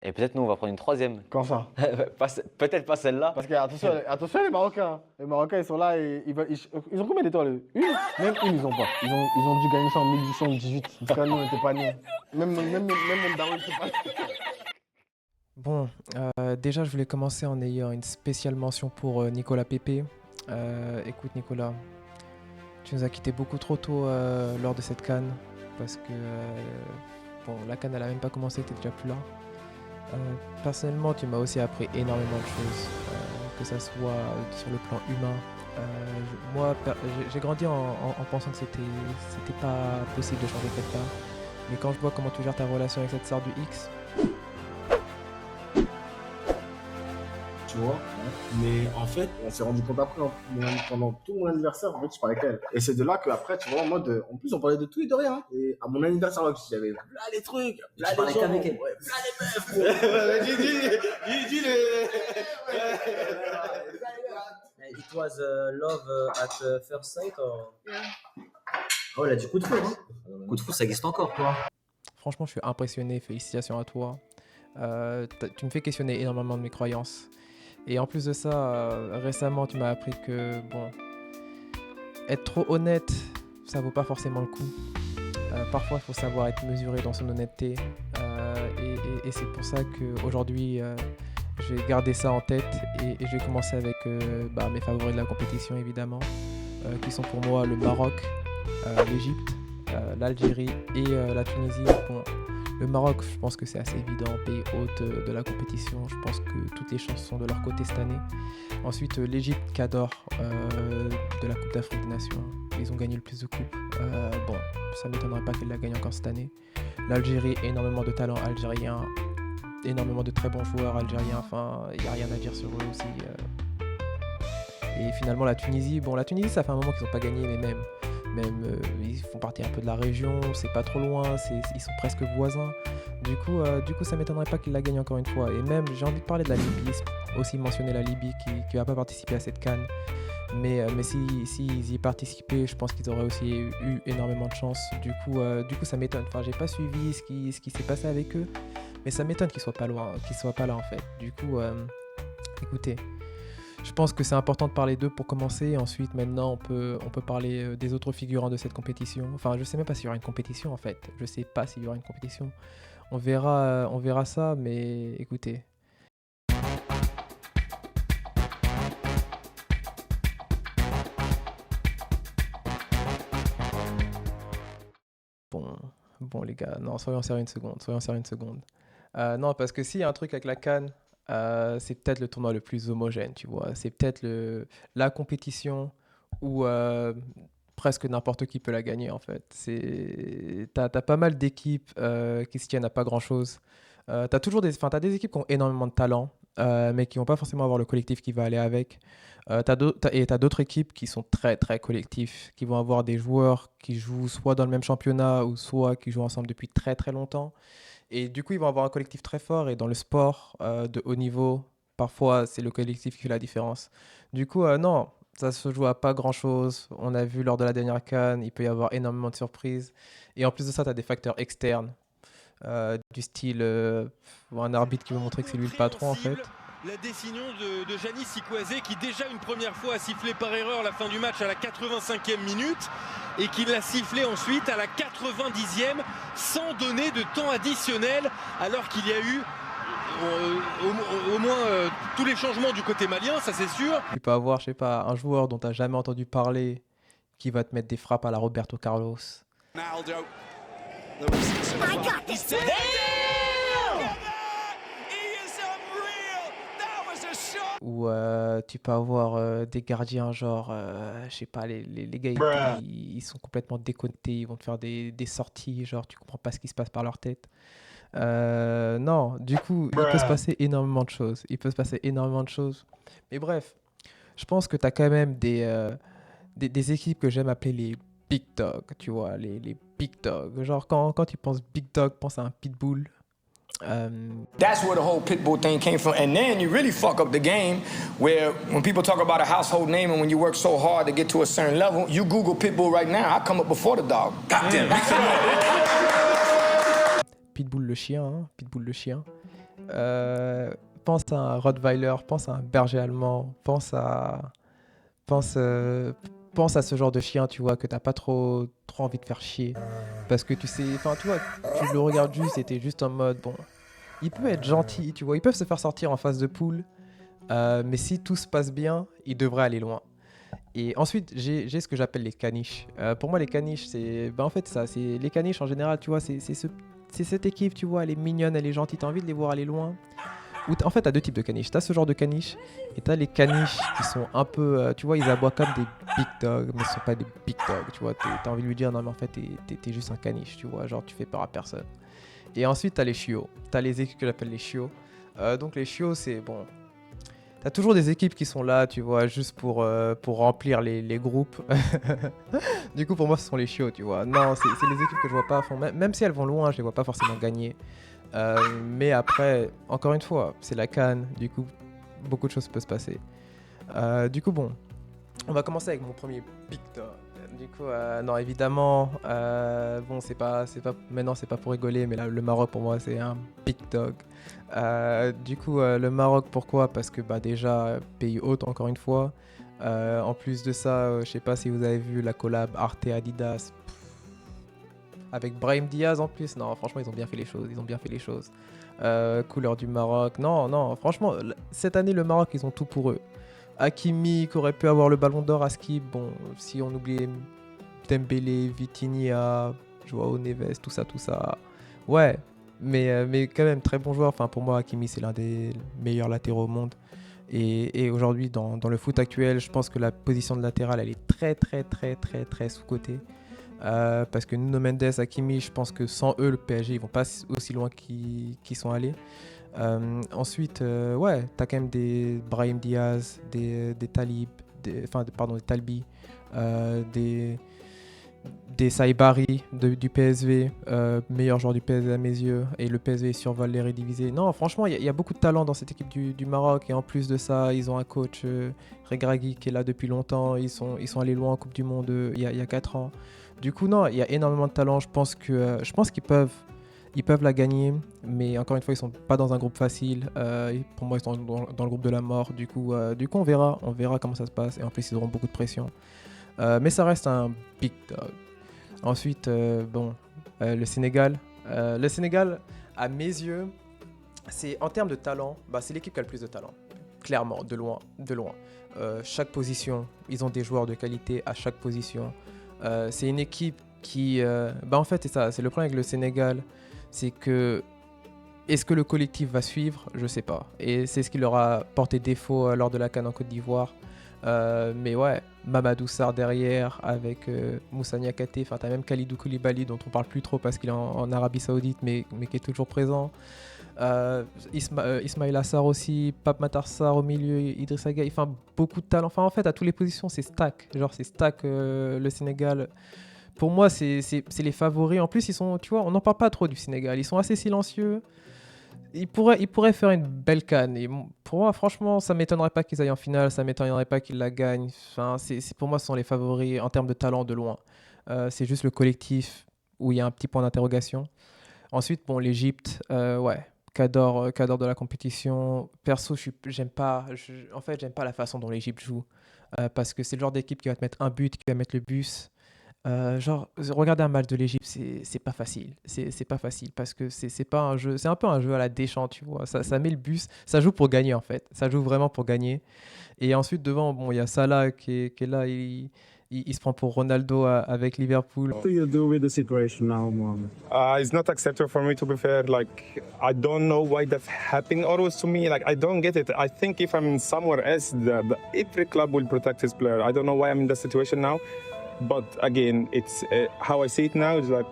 Et peut-être nous, on va prendre une troisième. Quand ça? Peut-être pas celle-là. Parce que attention les Marocains. Les Marocains, ils sont là et ils ont combien d'étoiles? Une? Même une, ils ont pas. Ils ont dû gagner ça en 1818. En tout cas, nous, on n'était pas nés. Même mon daron, il n'était pas né. Bon, déjà, je voulais commencer en ayant une spéciale mention pour Nicolas Pepe. Écoute, Nicolas, tu nous as quittés beaucoup trop tôt lors de cette CAN. Parce que, bon, la CAN, elle a même pas commencé, tu déjà plus là. Personnellement, tu m'as aussi appris énormément de choses, que ça soit sur le plan humain. J'ai grandi en pensant que c'était pas possible de changer quelqu'un. Mais quand je vois comment tu gères ta relation avec cette sœur du X, tu vois. Mais en fait, on s'est rendu compte après, pendant tout mon anniversaire, en fait, je parlais avec elle. Et c'est de là qu'après, tu vois, en mode, en plus, on parlait de tout et de rien. Et à mon anniversaire, là, j'avais là les trucs, là les gens, avec elle. ouais, là les meufs. Dis les... It was love at first sight or... Oh, elle a du coup de foudre. Hein. Coup de foudre, ça existe encore, quoi. franchement, je suis impressionné. Félicitations à toi. Tu me fais questionner énormément de mes croyances. Et en plus de ça, récemment, tu m'as appris que, bon, être trop honnête, ça vaut pas forcément le coup. Parfois, il faut savoir être mesuré dans son honnêteté. Et c'est pour ça qu'aujourd'hui, je vais garder ça en tête et je vais commencer avec mes favoris de la compétition, évidemment, qui sont pour moi le Maroc, l'Égypte, l'Algérie et la Tunisie. Bon, le Maroc, je pense que c'est assez évident, pays hôte de la compétition. Je pense que toutes les chances sont de leur côté cette année. Ensuite, l'Égypte, qu'adore de la Coupe d'Afrique des Nations. Ils ont gagné le plus de coupes. Bon, ça ne m'étonnerait pas qu'ils la gagnent encore cette année. L'Algérie, énormément de talent algérien, énormément de très bons joueurs algériens. Enfin, il n'y a rien à dire sur eux aussi. Et finalement, la Tunisie, ça fait un moment qu'ils n'ont pas gagné, mais même ils font partie un peu de la région, c'est pas trop loin, ils sont presque voisins. Du coup, ça m'étonnerait pas qu'ils la gagnent encore une fois. Et même, j'ai envie de parler de la Libye, aussi mentionner la Libye qui n'a pas participé à cette CAN. Mais s'ils y participaient, je pense qu'ils auraient aussi eu énormément de chance. Du coup, ça m'étonne. Enfin, j'ai pas suivi ce qui s'est passé avec eux, mais ça m'étonne qu'ils soient pas loin, qu'ils soient pas là en fait. Du coup, écoutez. Je pense que c'est important de parler d'eux pour commencer. Ensuite, maintenant, on peut parler des autres figurants de cette compétition. Enfin, je sais même pas s'il y aura une compétition, en fait. Je sais pas s'il y aura une compétition. On verra ça, mais écoutez. Bon, les gars, non, soyons sérieux une seconde. Non, parce que s'il y a un truc avec la CAN, c'est peut-être le tournoi le plus homogène, tu vois. C'est peut-être la compétition où presque n'importe qui peut la gagner, en fait. T'as pas mal d'équipes qui se tiennent à pas grand-chose. T'as des équipes qui ont énormément de talent, mais qui vont pas forcément avoir le collectif qui va aller avec. T'as d'autres équipes qui sont très, très collectifs, qui vont avoir des joueurs qui jouent soit dans le même championnat ou soit qui jouent ensemble depuis très, très longtemps. Et du coup, ils vont avoir un collectif très fort. Et dans le sport de haut niveau, parfois, c'est le collectif qui fait la différence. Du coup, non, ça se joue à pas grand-chose. On a vu lors de la dernière CAN, il peut y avoir énormément de surprises. Et en plus de ça, tu as des facteurs externes, du style un arbitre qui veut montrer que c'est lui le patron, en fait. La décision de Giannis Sikouazé qui déjà une première fois a sifflé par erreur la fin du match à la 85e minute et qui l'a sifflé ensuite à la 90e sans donner de temps additionnel alors qu'il y a eu au moins tous les changements du côté malien, ça c'est sûr. Tu peux avoir, je sais pas, un joueur dont tu n'as jamais entendu parler qui va te mettre des frappes à la Roberto Carlos. Ou tu peux avoir des gardiens genre, je sais pas, les gars ils sont complètement déconnectés, ils vont te faire des sorties, genre tu comprends pas ce qui se passe par leur tête. Non, du coup, il peut se passer énormément de choses. Mais bref, je pense que tu as quand même des équipes que j'aime appeler les big dogs, tu vois, les big dogs. Genre quand tu penses big dog, pense à un pitbull. That's where the whole Pitbull thing came from. And then you really fuck up the game where when people talk about a household name and when you work so hard to get to a certain level, you Google Pitbull right now, I come up before the dog. Goddamn. Pitbull le chien, hein, Pitbull le chien. pense à un Rottweiler, pense à un berger allemand, pense à ce genre de chien, tu vois, que t'as pas trop envie de faire chier. Parce que tu sais, enfin, tu vois, tu le regardes juste et t'es juste en mode, bon, il peut être gentil, tu vois, ils peuvent se faire sortir en phase de poule, mais si tout se passe bien, il devrait aller loin. Et ensuite, j'ai ce que j'appelle les caniches. Pour moi, les caniches, c'est, en fait, ça, c'est les caniches en général, tu vois, c'est cette équipe, tu vois, elle est mignonne, elle est gentille, t'as envie de les voir aller loin. En fait, t'as deux types de caniches. T'as ce genre de caniches et t'as les caniches qui sont un peu, tu vois, ils aboient comme des big dogs, mais ce sont pas des big dogs, tu vois. T'as envie de lui dire, non, mais en fait, t'es juste un caniche, tu vois, genre, tu fais peur à personne. Et ensuite, t'as les chiots. T'as les équipes que j'appelle les chiots. Donc, les chiots, c'est bon. T'as toujours des équipes qui sont là, tu vois, juste pour remplir les groupes. Du coup, pour moi, ce sont les chiots, tu vois. Non, c'est les équipes que je vois pas à fond. Même si elles vont loin, je les vois pas forcément gagner. Mais après, encore une fois, c'est la CAN, du coup, beaucoup de choses peuvent se passer. Du coup, bon, on va commencer avec mon premier big dog. Du coup, non, évidemment, bon, maintenant, c'est pas pour rigoler, mais là, le Maroc, pour moi, c'est un big dog. Du coup, le Maroc, pourquoi ? Parce que, déjà, pays hôte, encore une fois. En plus de ça, je sais pas si vous avez vu la collab Arte-Adidas. Avec Brahim Diaz en plus, non, franchement, ils ont bien fait les choses. Couleur du Maroc, non, franchement, cette année, le Maroc, ils ont tout pour eux. Hakimi, qui aurait pu avoir le ballon d'or à Skip, bon, si on oubliait Dembélé, Vitinha, Joao Neves, tout ça, ouais, mais quand même, très bon joueur. Enfin, pour moi, Hakimi, c'est l'un des meilleurs latéraux au monde. Et aujourd'hui, dans le foot actuel, je pense que la position de latéral, elle est très sous-cotée. Parce que Nuno Mendes, Hakimi, je pense que sans eux, le PSG, ils vont pas aussi loin qu'ils sont allés. Ensuite, ouais, t'as quand même des Brahim Diaz, des Talib, des Talbi, des Saibari du PSV, meilleur joueur du PSV à mes yeux, et le PSV survole l'Eredivisie. Non, franchement, il y a beaucoup de talent dans cette équipe du Maroc, et en plus de ça, ils ont un coach, Regragui, qui est là depuis longtemps. Ils sont allés loin en Coupe du Monde il y a 4 ans. Du coup, non, il y a énormément de talent. Je pense qu'ils peuvent la gagner, mais encore une fois, ils sont pas dans un groupe facile. Pour moi, ils sont dans le groupe de la mort. Du coup, on verra comment ça se passe. Et en plus, ils auront beaucoup de pression. Mais ça reste un big dog. Ensuite, le Sénégal. Le Sénégal, à mes yeux, c'est en termes de talent, c'est l'équipe qui a le plus de talent. Clairement, de loin. Chaque position, ils ont des joueurs de qualité à chaque position. C'est une équipe qui... en fait, c'est ça. C'est le problème avec le Sénégal. C'est que... Est-ce que le collectif va suivre ? Je sais pas. Et c'est ce qui leur a porté défaut lors de la CAN en Côte d'Ivoire. Mais ouais, Mamadou Sarr derrière avec Moussa Niakhaté. Enfin, t'as même Khalidou Koulibaly dont on parle plus trop parce qu'il est en Arabie Saoudite, mais qui est toujours présent. Ismaïla Sarr aussi, Pape Matar Sarr au milieu, Idrissa Gueye, enfin beaucoup de talent. Enfin, en fait, à toutes les positions, c'est stack. Le Sénégal. Pour moi, c'est les favoris. En plus, ils sont, tu vois, on n'en parle pas trop du Sénégal. Ils sont assez silencieux. Ils pourraient faire une belle CAN. Et pour moi, franchement, ça ne m'étonnerait pas qu'ils aillent en finale. Ça ne m'étonnerait pas qu'ils la gagnent. Enfin, pour moi, ce sont les favoris en termes de talent de loin. C'est juste le collectif où il y a un petit point d'interrogation. Ensuite, l'Égypte, ouais. Cadre de la compétition. Perso, j'aime pas la façon dont l'Égypte joue. Parce que c'est le genre d'équipe qui va te mettre un but, qui va mettre le bus. Regarder un match de l'Égypte, c'est pas facile. C'est pas facile parce que c'est pas un jeu. C'est un peu un jeu à la Deschamps, tu vois. Ça met le bus. Ça joue pour gagner, en fait. Ça joue vraiment pour gagner. Et ensuite, devant, il y a Salah qui est là. Il se prend pour Ronaldo avec Liverpool. What do you do with the situation now, Mohamed? It's not acceptable for me, to be fair. Like, I don't know why that's happening always to me. Like, I don't get it. I think if I'm somewhere else, every club will protect his player. I don't know why I'm in that situation now. But again, it's how I see it now is like,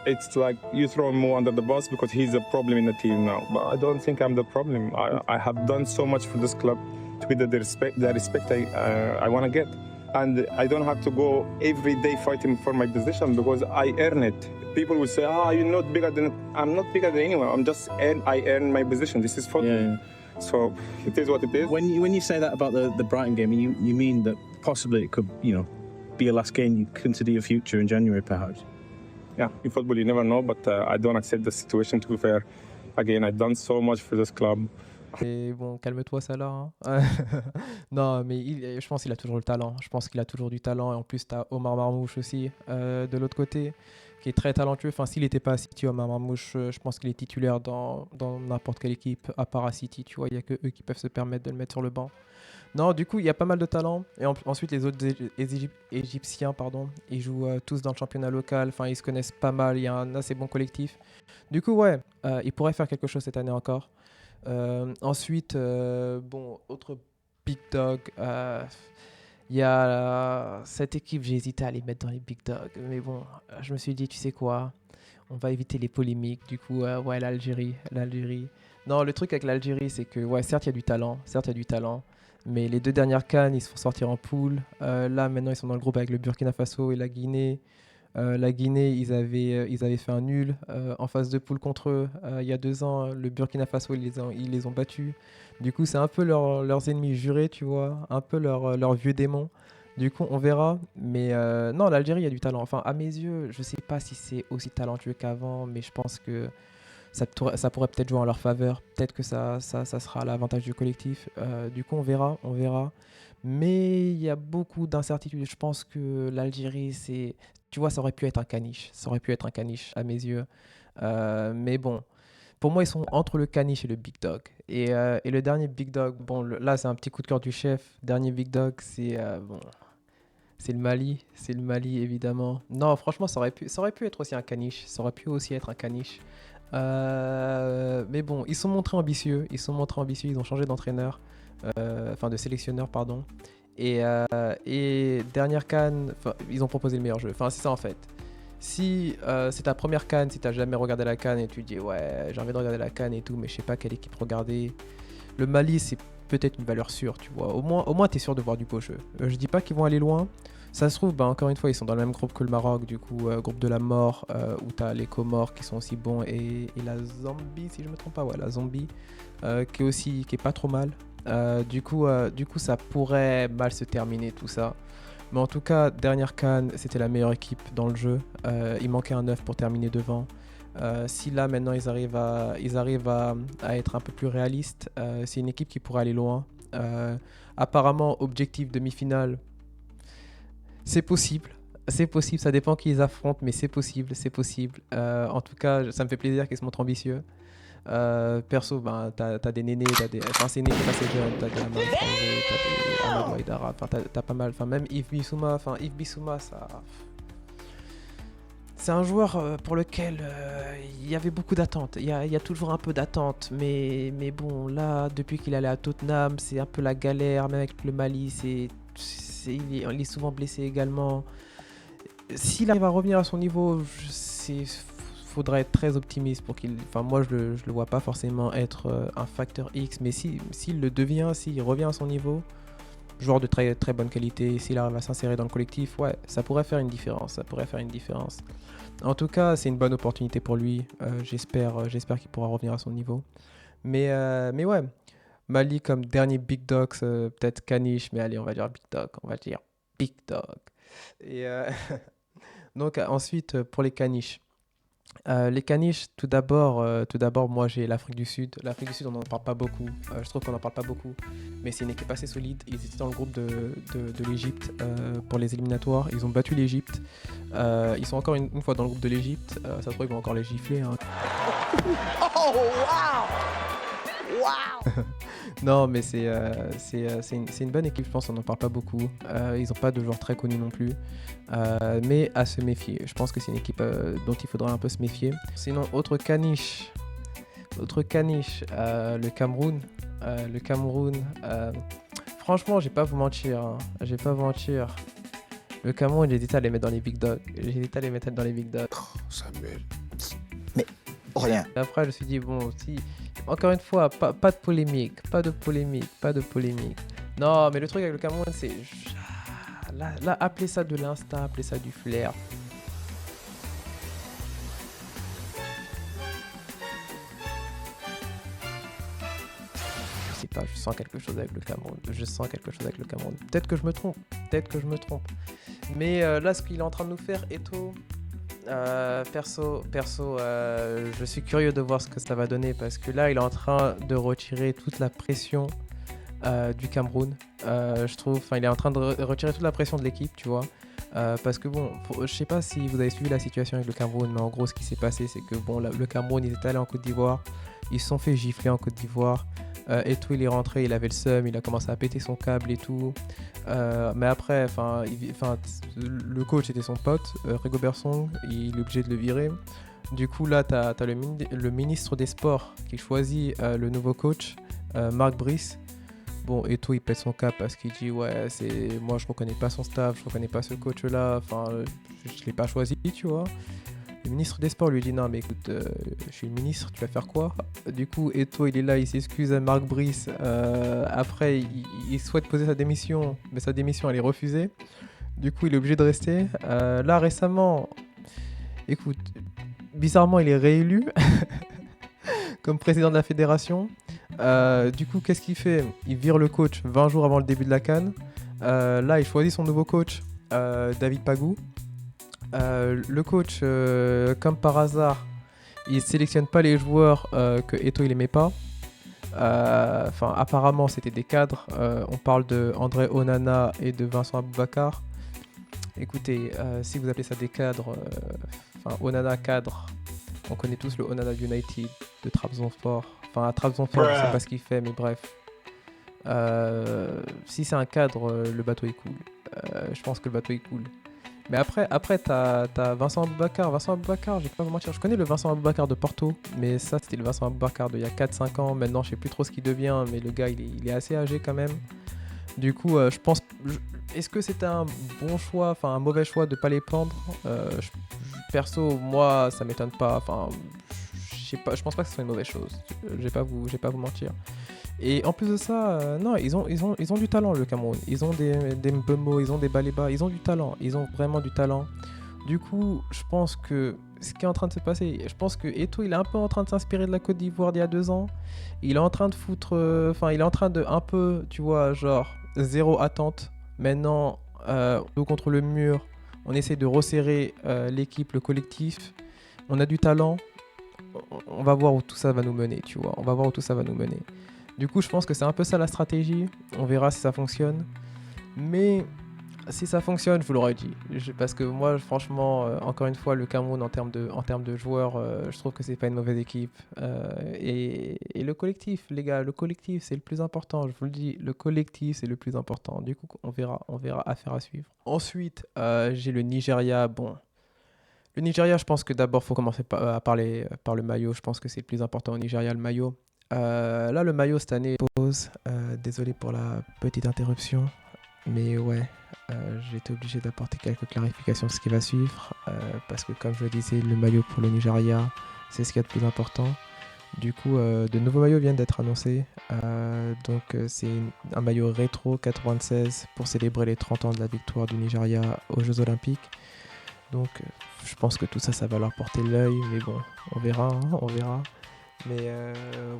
it's like you throw him more under the bus because he's a problem in the team now. But I don't think I'm the problem. I have done so much for this club to get the respect I want to get. And I don't have to go every day fighting for my position because I earn it. People will say, you're not bigger than... I'm not bigger than anyone. I earn my position. This is football. Yeah. So it is what it is. When you say that about the Brighton game, you mean that possibly it could, be a last game you consider your future in January, perhaps? Yeah, in football you never know, but I don't accept the situation, to be fair. again, I've done so much for this club. Et bon, calme-toi, Salah. Hein. Non, mais je pense qu'il a toujours le talent. Je pense qu'il a toujours du talent. Et en plus, tu as Omar Marmouche aussi, de l'autre côté, qui est très talentueux. Enfin, s'il n'était pas à City, Omar Marmouche, je pense qu'il est titulaire dans n'importe quelle équipe, à part à City. Tu vois, il n'y a que eux qui peuvent se permettre de le mettre sur le banc. Non, du coup, il y a pas mal de talent. Et ensuite, les autres Égyptiens, ils jouent tous dans le championnat local. Enfin, ils se connaissent pas mal. Il y a un assez bon collectif. Du coup, ouais, ils pourraient faire quelque chose cette année encore. Ensuite, bon, autre big dog, il y a cette équipe, j'ai hésité à les mettre dans les big dogs, mais bon, je me suis dit, tu sais quoi, on va éviter les polémiques, du coup, ouais, l'Algérie. Non, le truc avec l'Algérie, c'est que, ouais, certes, il y a du talent, mais les 2 dernières CAN, ils se font sortir en poule. Là, maintenant, ils sont dans le groupe avec le Burkina Faso et la Guinée. La Guinée, ils avaient fait un nul en phase de poule contre eux il y a 2 ans. Le Burkina Faso, ils les ont battus. Du coup, c'est un peu leurs ennemis jurés, tu vois, un peu leurs vieux démons. Du coup, on verra. Mais non, l'Algérie, il y a du talent. Enfin, à mes yeux, je ne sais pas si c'est aussi talentueux qu'avant, mais je pense que ça pourrait peut-être jouer en leur faveur. Peut-être que ça sera à l'avantage du collectif. Du coup, on verra. Mais il y a beaucoup d'incertitudes. Je pense que l'Algérie, tu vois, ça aurait pu être un caniche. À mes yeux. Mais bon, pour moi, ils sont entre le caniche et le big dog. Et le dernier big dog, bon, là, c'est un petit coup de cœur du chef. Dernier big dog, c'est le Mali. C'est le Mali, évidemment. Non, franchement, ça aurait pu être aussi un caniche. Mais bon, ils sont montrés ambitieux. Ils ont changé d'entraîneur. Enfin, de sélectionneur, pardon. Et dernière CAN, ils ont proposé le meilleur jeu. Enfin, c'est ça en fait. Si c'est ta première CAN, si t'as jamais regardé la CAN et tu dis ouais, j'ai envie de regarder la CAN et tout, mais je sais pas quelle équipe regarder. Le Mali, c'est peut-être une valeur sûre, tu vois. Au moins t'es sûr de voir du beau jeu. Je dis pas qu'ils vont aller loin. Ça se trouve, encore une fois, ils sont dans le même groupe que le Maroc, du coup, groupe de la mort, où t'as les Comores qui sont aussi bons et la Zambie, si je me trompe pas, ouais, la Zambie, qui est pas trop mal. Du coup, ça pourrait mal se terminer tout ça. Mais en tout cas, dernière CAN, c'était la meilleure équipe dans le jeu. Il manquait un œuf pour terminer devant. Si là, maintenant, ils arrivent à être un peu plus réalistes, c'est une équipe qui pourrait aller loin. Apparemment, objectif demi-finale, c'est possible. Ça dépend qui ils affrontent, mais c'est possible. En tout cas, ça me fait plaisir qu'ils se montrent ambitieux. Perso, t'as des nénés, enfin c'est une équipe assez jeune, t'as des Amam Traoré, t'as des Amadou Haïdara, enfin t'as pas mal, enfin même Yves Bissouma, ça... C'est un joueur pour lequel il y avait beaucoup d'attentes, il y a toujours un peu d'attente, mais bon, là, depuis qu'il est allé à Tottenham, c'est un peu la galère, même avec le Mali, il est souvent blessé également. S'il arrive à revenir à son niveau, faudrait être très optimiste pour qu'il... Enfin, moi, je le vois pas forcément être un facteur X, mais s'il le devient, s'il revient à son niveau, joueur de très, très bonne qualité, s'il arrive à s'insérer dans le collectif, ouais, ça pourrait faire une différence. En tout cas, c'est une bonne opportunité pour lui. J'espère qu'il pourra revenir à son niveau. Mais ouais, Mali comme dernier big dog, peut-être caniche, mais allez, on va dire big dog. Et donc, ensuite, pour les caniches. Les caniches, tout d'abord, moi j'ai l'Afrique du Sud. L'Afrique du Sud, on n'en parle pas beaucoup. Je trouve qu'on n'en parle pas beaucoup. Mais c'est une équipe assez solide. Ils étaient dans le groupe de l'Égypte pour les éliminatoires. Ils ont battu l'Égypte. Ils sont encore une fois dans le groupe de l'Égypte. Ça se trouve, ils vont encore les gifler. Hein. Oh, wow! Non, mais c'est une bonne équipe, je pense, on n'en parle pas beaucoup. Ils n'ont pas de joueurs très connus non plus. Mais à se méfier. Je pense que c'est une équipe dont il faudra un peu se méfier. Sinon, autre caniche, le Cameroun. Franchement, je vais pas vous mentir. Le Cameroun, j'ai hésité à les mettre dans les big dogs. Samuel. Mais rien. Après, je me suis dit, bon, si... Encore une fois, pas de polémique. Non, mais le truc avec le Cameroun, c'est... Là, appelez ça de l'instinct, appelez ça du flair. Je sais pas, je sens quelque chose avec le Cameroun. Peut-être que je me trompe. Mais là, ce qu'il est en train de nous faire, Eto'o... Je suis curieux de voir ce que ça va donner parce que là, il est en train de retirer toute la pression du Cameroun. Je trouve, enfin, il est en train de retirer toute la pression de l'équipe, tu vois. Parce que bon, je sais pas si vous avez suivi la situation avec le Cameroun, mais en gros, ce qui s'est passé, c'est que bon, le Cameroun, ils étaient allés en Côte d'Ivoire, ils se sont fait gifler en Côte d'Ivoire. Et tout, il est rentré, il avait le seum, il a commencé à péter son câble et tout. Mais après, le coach était son pote, Rigobert Song, il est obligé de le virer. Du coup, là, t'as le ministre des Sports qui choisit le nouveau coach, Marc Brice. Bon, Eto'o, il pète son cap parce qu'il dit ouais, moi je reconnais pas son staff, je reconnais pas ce coach-là, je l'ai pas choisi, tu vois. Le ministre des Sports lui dit non, mais écoute, je suis le ministre, tu vas faire quoi? Du coup, Eto'o, il est là, il s'excuse à Marc Brice. Après, il souhaite poser sa démission, mais sa démission, elle est refusée. Du coup, il est obligé de rester. Là, récemment, écoute, bizarrement, il est réélu comme président de la fédération. Du coup, qu'est-ce qu'il fait? Il vire le coach 20 jours avant le début de la CAN. Là, il choisit son nouveau coach, David Pagou. Le coach, comme par hasard, il sélectionne pas les joueurs que Eto'o il aimait pas. Apparemment, c'était des cadres. On parle de André Onana et de Vincent Aboubakar. Écoutez, si vous appelez ça des cadres, Onana cadre, on connaît tous le Onana United de Trabzonspor. À Trabzonspor, je sais pas ce qu'il fait, mais bref. Si c'est un cadre, le bateau est cool. Je pense que le bateau est cool. Mais après t'as Vincent Aboubakar. Vincent Aboubakar, je vais pas vous mentir, je connais le Vincent Aboubakar de Porto, mais ça c'était le Vincent Aboubakar d'il y a 4-5 ans. Maintenant, je sais plus trop ce qu'il devient, mais le gars, il est assez âgé quand même. Du coup, je pense... Est-ce que c'était un bon choix, un mauvais choix de pas les prendre? Perso, moi, ça m'étonne pas. Je pense pas que ce soit une mauvaise chose. Je vais pas vous mentir. Et en plus de ça, non, ils ont du talent, le Cameroun. Ils ont des Mbeumo, ils ont des Baleba, ils ont du talent. Ils ont vraiment du talent. Du coup, je pense que ce qui est en train de se passer, je pense que Eto'o, il est un peu en train de s'inspirer de la Côte d'Ivoire d'il y a 2 ans. Il est en train de il est en train de un peu, tu vois, genre, zéro attente. Maintenant, dos contre le mur, on essaie de resserrer l'équipe, le collectif. On a du talent. On va voir où tout ça va nous mener, tu vois. On va voir où tout ça va nous mener. Du coup, je pense que c'est un peu ça la stratégie. On verra si ça fonctionne. Mais si ça fonctionne, je vous l'aurais dit. Parce que moi, franchement, encore une fois, le Cameroun, en termes de joueurs, je trouve que c'est pas une mauvaise équipe. Et le collectif, les gars, le collectif, c'est le plus important. Je vous le dis, le collectif, c'est le plus important. Du coup, on verra. Affaire à suivre. Ensuite, j'ai le Nigeria. Bon. Le Nigeria, je pense que d'abord, il faut commencer par le maillot. Je pense que c'est le plus important au Nigeria, le maillot. Là, le maillot, cette année, pause. Désolé pour la petite interruption. Mais ouais, j'ai été obligé d'apporter quelques clarifications sur ce qui va suivre. Parce que, comme je le disais, le maillot pour le Nigeria, c'est ce qu'il y a de plus important. Du coup, de nouveaux maillots viennent d'être annoncés. C'est un maillot rétro 96 pour célébrer les 30 ans de la victoire du Nigeria aux Jeux Olympiques. Donc, je pense que tout ça, ça va leur porter l'œil. Mais bon, on verra. Mais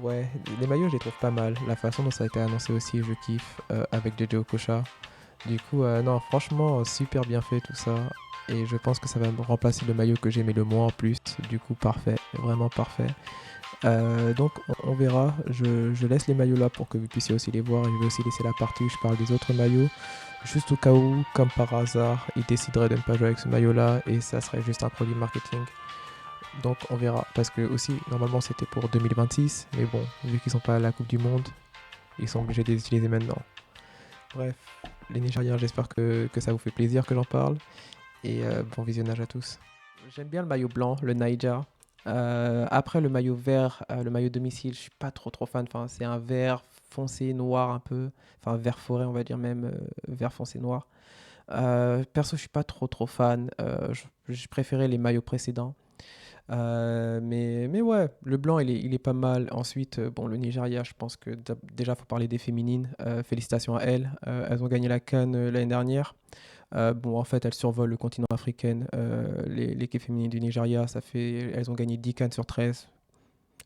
ouais, les maillots, je les trouve pas mal. La façon dont ça a été annoncé aussi, je kiffe, avec JJ Okocha. Du coup, non, franchement, super bien fait tout ça. Et je pense que ça va me remplacer le maillot que j'aimais le moins en plus. Du coup, parfait, vraiment parfait. Donc, on verra. Je laisse les maillots là pour que vous puissiez aussi les voir. Et je vais aussi laisser la partie où je parle des autres maillots. Juste au cas où, comme par hasard, ils décideraient de ne pas jouer avec ce maillot-là. Et ça serait juste un produit marketing. Donc on verra, parce que aussi normalement c'était pour 2026, mais bon, vu qu'ils sont pas à la Coupe du Monde, ils sont obligés de les utiliser maintenant. Bref, les Nigériens, j'espère que ça vous fait plaisir que j'en parle, et bon visionnage à tous. J'aime bien le maillot blanc, le Niger. Après le maillot vert, le maillot domicile, je suis pas trop fan, c'est un vert foncé noir un peu, vert forêt on va dire même, vert foncé noir. Perso je suis pas trop fan, je préférais les maillots précédents. Mais ouais, le blanc il est pas mal. Ensuite, bon, le Nigeria, je pense que déjà faut parler des féminines. Félicitations à elles. Elles ont gagné la CAN l'année dernière. Bon, en fait, elles survolent le continent africain. L'équipe féminine du Nigeria, elles ont gagné 10 CAN sur 13.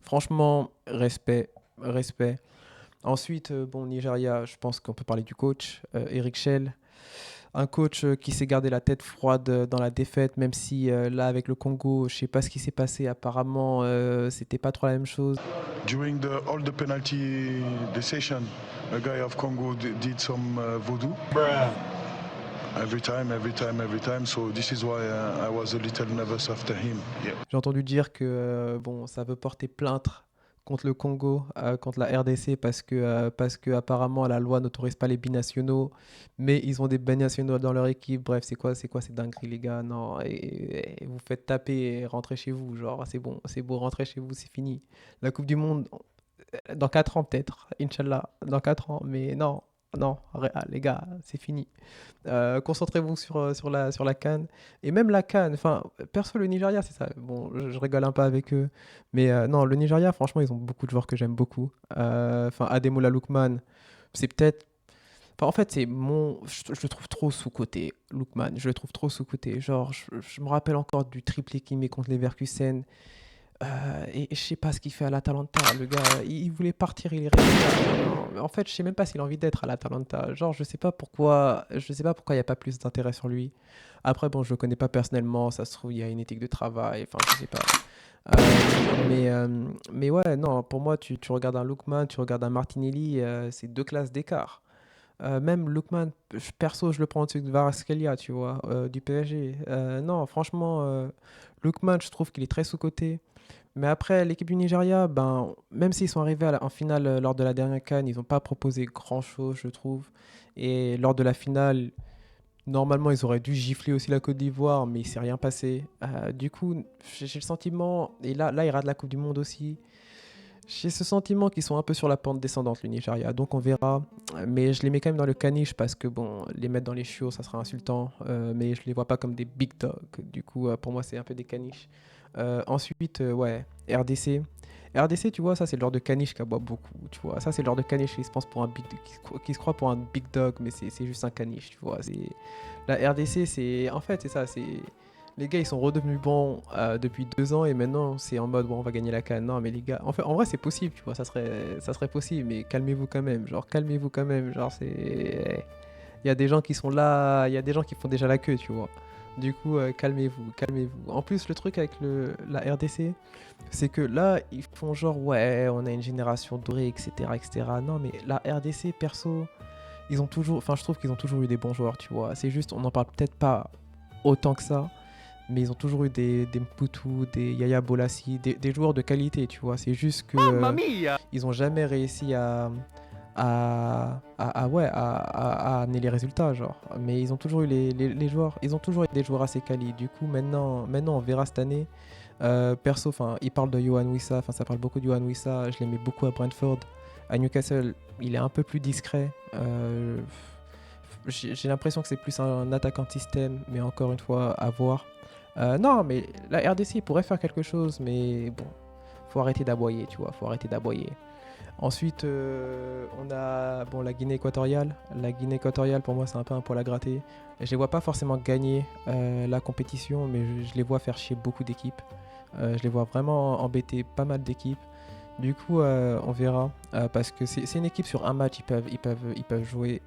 Franchement, respect. Ensuite, bon, Nigeria, je pense qu'on peut parler du coach, Eric Shell. un coach qui s'est gardé la tête froide dans la défaite, même si là, avec le Congo, je sais pas ce qui s'est passé. Apparemment, c'était pas trop la même chose. During all the penalty decision, a guy of Congo did some voodoo. Every time. So this is why I was a little nervous after him. Yeah. J'ai entendu dire que bon, ça veut porter plainte contre le Congo, contre la RDC, parce que apparemment la loi n'autorise pas les binationaux, mais ils ont des binationaux dans leur équipe. Bref, c'est quoi ces dingueries, les gars? Non, et vous faites taper et rentrez chez vous. Genre, c'est bon, rentrez chez vous, c'est fini. La Coupe du Monde, dans 4 ans peut-être, Inch'Allah, dans 4 ans, mais non, les gars, c'est fini. Concentrez-vous sur la CAN. Et même la CAN, enfin, perso, le Nigeria, c'est ça. Bon, je rigole un peu avec eux. Mais non, le Nigeria, franchement, ils ont beaucoup de joueurs que j'aime beaucoup. Enfin, Ademola Lookman, c'est peut-être. Enfin, en fait, je le trouve trop sous-coté, Lookman. Je le trouve trop sous-coté. Genre, je me rappelle encore du triplé qu'il met contre Leverkusen. Et je sais pas ce qu'il fait à l'Atalanta. Le gars, il voulait partir, il est resté. En fait, je sais même pas s'il a envie d'être à l'Atalanta. Genre, je sais pas pourquoi il y a pas plus d'intérêt sur lui. Après, bon, je le connais pas personnellement. Ça se trouve, il y a une éthique de travail. Enfin, je sais pas. Mais ouais, non, pour moi, tu regardes un Lookman, tu regardes un Martinelli, c'est 2 classes d'écart. Même Lookman, perso, je le prends au-dessus de Kvaratskhelia, tu vois, du PSG. Non, franchement, Lookman, je trouve qu'il est très sous-coté. Mais après, l'équipe du Nigeria, ben, même s'ils sont arrivés en finale lors de la dernière CAN, ils n'ont pas proposé grand-chose, je trouve. Et lors de la finale, normalement, ils auraient dû gifler aussi la Côte d'Ivoire, mais il ne s'est rien passé. Du coup, j'ai le sentiment, et là, ils ratent la Coupe du Monde aussi. J'ai ce sentiment qu'ils sont un peu sur la pente descendante, le Nigeria. Donc on verra. Mais je les mets quand même dans le caniche parce que bon, les mettre dans les chiots, ça sera insultant. Mais je les vois pas comme des big dogs. Du coup, pour moi, c'est un peu des caniches. Ensuite, ouais, RDC. RDC, tu vois, ça c'est le genre de caniche qui aboie beaucoup. Tu vois, ça c'est le genre de caniche qui se pense pour qui se croit pour un big dog, mais c'est juste un caniche. Tu vois, la RDC, en fait, c'est ça. Les gars, ils sont redevenus bons depuis 2 ans et maintenant, c'est en mode, bon, on va gagner la CAN. Non, mais les gars, en vrai, c'est possible, tu vois, ça serait possible, mais calmez-vous quand même. Genre, il y a des gens qui sont là, il y a des gens qui font déjà la queue, tu vois. Du coup, calmez-vous. En plus, le truc avec la RDC, c'est que là, ils font genre, ouais, on a une génération dorée, etc., etc. Non, mais la RDC, perso, je trouve qu'ils ont toujours eu des bons joueurs, tu vois. C'est juste, on n'en parle peut-être pas autant que ça. Mais ils ont toujours eu des Mputu, des Yaya Bolassi, des joueurs de qualité, tu vois. C'est juste que ils n'ont jamais réussi à amener les résultats, genre. Mais ils ont toujours eu les joueurs, ils ont toujours eu des joueurs assez quali. Du coup, maintenant, on verra cette année. Perso, il parle de Yohan Wissa, ça parle beaucoup de Yohan Wissa. Je l'aimais beaucoup à Brentford. À Newcastle, il est un peu plus discret. J'ai l'impression que c'est plus un attaquant de système, mais encore une fois, à voir. Non, mais la RDC pourrait faire quelque chose, mais bon, faut arrêter d'aboyer, tu vois, Ensuite, on a la Guinée équatoriale. La Guinée équatoriale, pour moi, c'est un peu un poil à gratter. Je les vois pas forcément gagner la compétition, mais je les vois faire chier beaucoup d'équipes. Je les vois vraiment embêter pas mal d'équipes. Du coup, on verra, parce que c'est une équipe sur un match, ils peuvent jouer.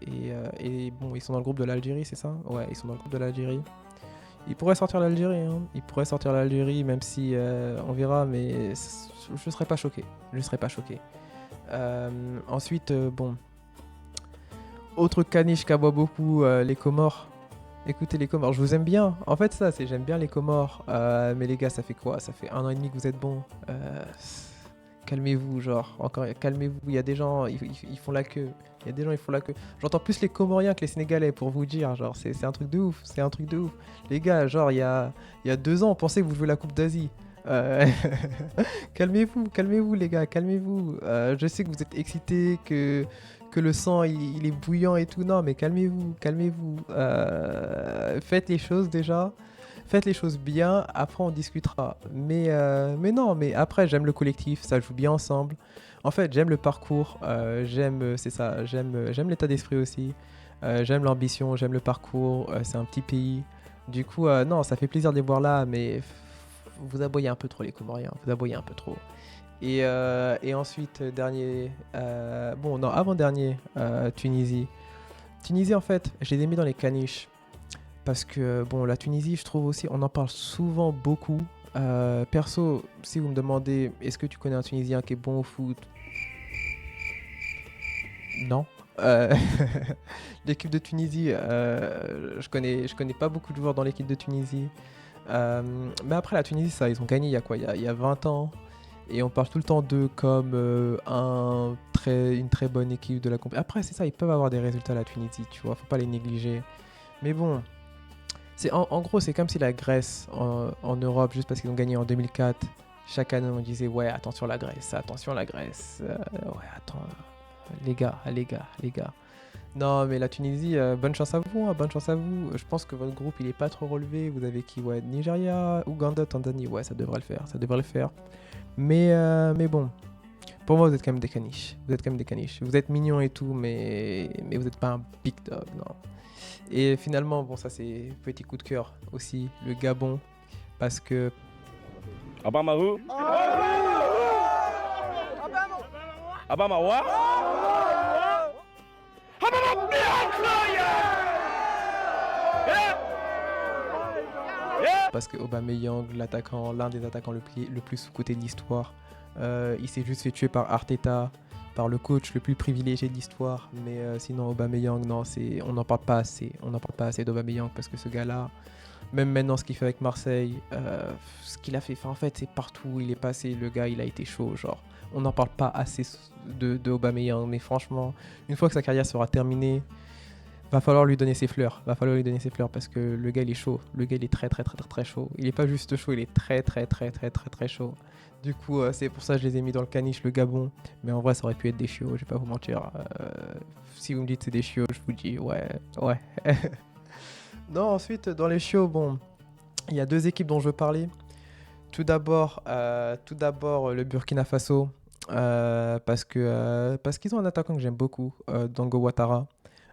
Et bon, ils sont dans le groupe de l'Algérie, c'est ça? Ouais, ils sont dans le groupe de l'Algérie. Ils pourraient sortir l'Algérie, même si on verra, mais je serais pas choqué. Ensuite, autre caniche qu'aboie beaucoup, les Comores. Écoutez, les Comores, je vous aime bien. En fait, j'aime bien les Comores. Mais les gars, ça fait quoi? Ça fait 1 an et demi que vous êtes bons. Calmez-vous, calmez-vous. Il y a des gens, ils font la queue. J'entends plus les Comoriens que les Sénégalais, pour vous dire. Genre, c'est un truc de ouf. Les gars, genre, il y a 2 ans, on pensait que vous jouiez la Coupe d'Asie. Calmez-vous, les gars, calmez-vous. Je sais que vous êtes excités, que le sang, il est bouillant et tout. Non, mais calmez-vous. Faites les choses déjà. Faites les choses bien, après on discutera. Mais non, mais après j'aime le collectif, ça joue bien ensemble. En fait, j'aime le parcours, j'aime l'état d'esprit aussi. J'aime l'ambition, j'aime le parcours, c'est un petit pays. Du coup, non, ça fait plaisir de les voir là, mais vous aboyez un peu trop les Comoriens, Et ensuite, avant-dernier, Tunisie. Tunisie, en fait, je les ai mis dans les caniches. Parce que, bon, la Tunisie, je trouve aussi, on en parle souvent beaucoup. Perso, si vous me demandez, est-ce que tu connais un Tunisien qui est bon au foot? Non. L'équipe de Tunisie, je connais pas beaucoup de joueurs dans l'équipe de Tunisie. Mais après, la Tunisie, ça, ils ont gagné il y a quoi? Il y a 20 ans. Et on parle tout le temps d'eux comme une très bonne équipe de la compétition. Après, c'est ça, ils peuvent avoir des résultats, la Tunisie, tu vois, faut pas les négliger. Mais bon, en gros, c'est comme si la Grèce en Europe, juste parce qu'ils ont gagné en 2004, chaque année, on disait, ouais, attention la Grèce, ouais, attends, les gars. Non, mais la Tunisie, bonne chance à vous, hein, bonne chance à vous. Je pense que votre groupe, il est pas trop relevé. Vous avez qui? Ouais, Nigeria, Ouganda, Tanzanie, ouais, ça devrait le faire. Mais bon, pour moi, vous êtes quand même des caniches. Vous êtes mignons et tout, mais vous n'êtes pas un big dog, non. Et finalement, bon, ça c'est petit coup de cœur aussi, le Gabon, parce que... Abamaru Abamawa Parce que Aubameyang, l'un des attaquants le plus sous-coté de l'histoire, il s'est juste fait tuer par Arteta, par le coach le plus privilégié de l'histoire. Mais sinon, Aubameyang, non, on n'en parle pas assez. On n'en parle pas assez d'Aubameyang parce que ce gars-là, même maintenant ce qu'il fait avec Marseille, ce qu'il a fait, en fait, c'est partout où il est passé. Le gars, il a été chaud, genre. On n'en parle pas assez de Aubameyang, mais franchement, une fois que sa carrière sera terminée, va falloir lui donner ses fleurs. Parce que le gars, il est chaud. Le gars, il est très, très, très, très, très chaud. Il est pas juste chaud, il est très, très, très, très, très, très chaud. Du coup, c'est pour ça que je les ai mis dans le caniche, le Gabon. Mais en vrai, ça aurait pu être des chiots, je vais pas vous mentir. Si vous me dites c'est des chiots, je vous dis ouais. Non, ensuite, dans les chiots, bon, il y a 2 équipes dont je veux parler. Tout d'abord, le Burkina Faso. Parce qu'ils ont un attaquant que j'aime beaucoup, Dango Ouattara.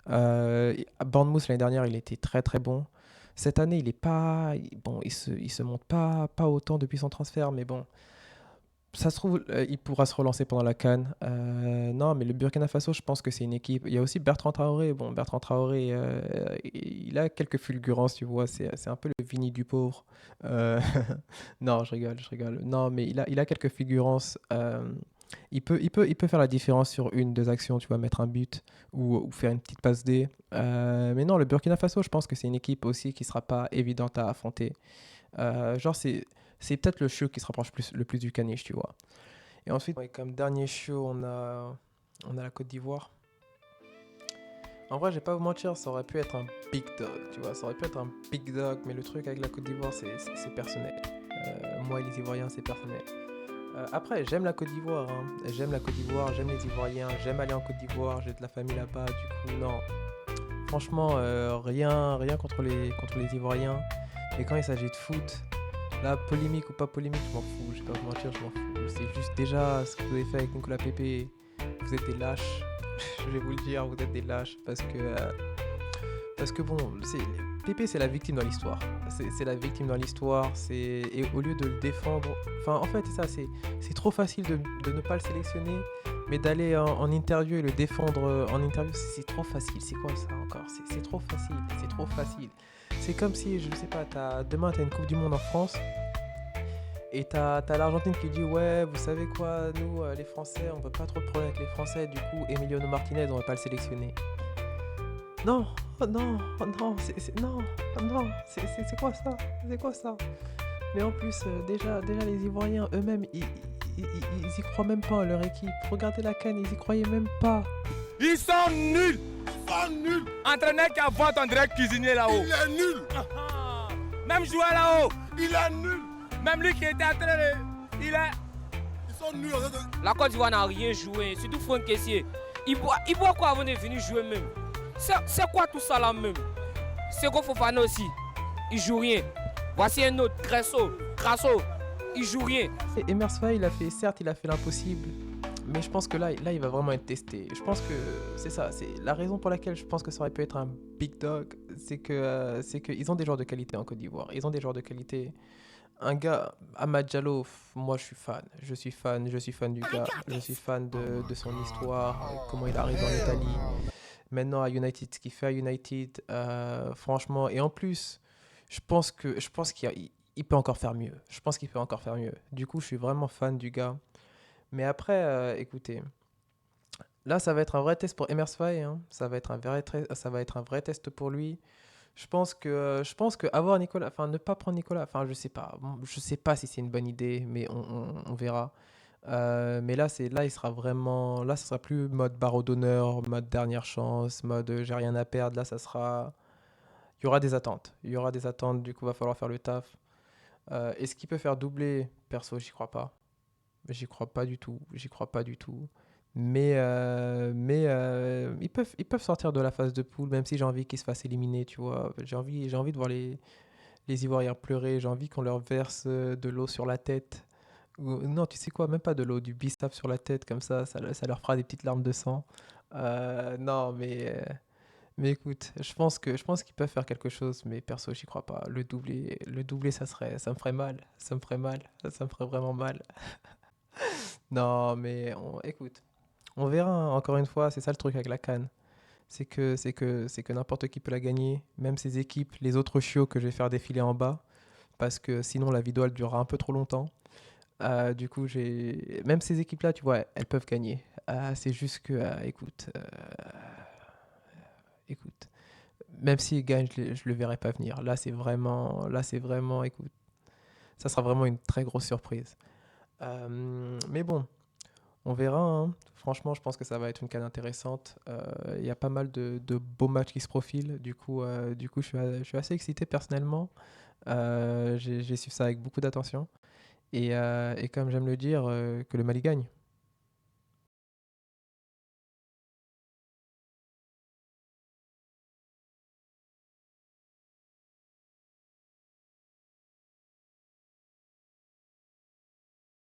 À Bournemouth l'année dernière, il était très très bon. Cette année, il se monte pas autant depuis son transfert, mais bon, ça se trouve, il pourra se relancer pendant la CAN. Non, mais le Burkina Faso, je pense que c'est une équipe. Il y a aussi Bertrand Traoré. Bon, Bertrand Traoré, il a quelques fulgurances, tu vois. C'est un peu le Vini du pauvre. Non, je rigole. Non, mais il a quelques fulgurances. Il peut faire la différence sur 1-2 actions, tu vois, mettre un but ou faire une petite passe D. Mais non, le Burkina Faso, je pense que c'est une équipe aussi qui sera pas évidente à affronter. Genre, c'est peut-être le chiot qui se rapproche le plus du caniche, tu vois. Et ensuite, comme dernier chiot, on a la Côte d'Ivoire. En vrai, je vais pas vous mentir, ça aurait pu être un big dog, tu vois. Ça aurait pu être un big dog, mais le truc avec la Côte d'Ivoire, c'est personnel. Moi et les Ivoiriens, c'est personnel. Après, j'aime la Côte d'Ivoire, hein. J'aime les Ivoiriens, j'aime aller en Côte d'Ivoire, j'ai de la famille là-bas, du coup, non. Franchement, rien contre les Ivoiriens. Mais quand il s'agit de foot, là, polémique ou pas polémique, je m'en fous, je vais pas vous mentir, je m'en fous. C'est juste déjà ce que vous avez fait avec Nicolas Pepe, vous êtes des lâches. Je vais vous le dire, vous êtes des lâches parce que bon, Pepe c'est la victime dans l'histoire. C'est la victime dans l'histoire. Et au lieu de le défendre, enfin en fait c'est ça, c'est trop facile de ne pas le sélectionner, mais d'aller en interview et le défendre en interview, c'est trop facile. C'est quoi ça encore? C'est trop facile. C'est comme si, je ne sais pas, demain t'as une Coupe du Monde en France. Et t'as l'Argentine qui dit ouais, vous savez quoi, nous les Français, on veut pas trop de problèmes avec les Français, du coup Emiliano Martinez, on va pas le sélectionner. Non, c'est quoi ça? Mais en plus, déjà les Ivoiriens eux-mêmes, ils y croient même pas à leur équipe. Regardez la CAN, ils y croyaient même pas. Ils sont nuls. Entraîneur qui a vendu, on dirait cuisinier là-haut. Il est nul. Même joueur là-haut, il est nul. Même lui qui était entraîné, ils sont nuls. La Côte d'Ivoire n'a rien joué, surtout Franck Kessié. Il boit quoi avant de venir jouer même? C'est quoi tout ça là même? Seko Fofana aussi, il joue rien. Voici un autre, Grasso, il joue rien. Et Emers Faé, il a fait l'impossible. Mais je pense que là, il va vraiment être testé. Je pense que c'est ça. C'est la raison pour laquelle je pense que ça aurait pu être un big dog. C'est qu'ils ont des joueurs de qualité en Côte d'Ivoire. Ils ont des joueurs de qualité. Un gars, Amad Diallo, moi je suis fan du gars. Je suis fan de son histoire, comment il arrive en Italie. maintenant à United, ce qu'il fait à United, franchement, et en plus, je pense qu'il peut encore faire mieux. Je pense qu'il peut encore faire mieux. Du coup, je suis vraiment fan du gars. Mais après, écoutez, là, ça va être un vrai test pour Emers Faye, hein. Ça va être un vrai test pour lui. Je pense que avoir Nicolas, enfin ne pas prendre Nicolas, enfin je sais pas, bon, je sais pas si c'est une bonne idée, mais on verra. Mais là il sera vraiment, là ça sera plus mode barreau d'honneur, mode dernière chance, mode j'ai rien à perdre. Là il y aura des attentes, Du coup va falloir faire le taf. Est-ce qu'il peut faire doubler? Perso, j'y crois pas du tout, Mais ils peuvent sortir de la phase de poule, même si j'ai envie qu'ils se fassent éliminer, tu vois. J'ai envie de voir les Ivoiriens pleurer, j'ai envie qu'on leur verse de l'eau sur la tête. Non, tu sais quoi, même pas de l'eau, du bistap sur la tête, comme ça leur fera des petites larmes de sang. Non, mais écoute, je pense qu'ils peuvent faire quelque chose, mais perso, j'y crois pas. Le doublé, ça me ferait mal, ça me ferait mal, ça me ferait vraiment mal. Non, mais écoute. On verra, hein. Encore une fois, c'est ça le truc avec la CAN. C'est que n'importe qui peut la gagner, même ces équipes, les autres chiots que je vais faire défiler en bas, parce que sinon la vidéo elle durera un peu trop longtemps. Du coup, même ces équipes-là, tu vois, elles peuvent gagner. C'est juste que, écoute, même s'ils gagnent, je le verrai pas venir. Écoute, ça sera vraiment une très grosse surprise. Mais bon. On verra, hein. Franchement, je pense que ça va être une CAN intéressante. Il y a pas mal de beaux matchs qui se profilent. Du coup, je suis assez excité personnellement. J'ai suivi ça avec beaucoup d'attention. Et comme j'aime le dire, que le Mali gagne.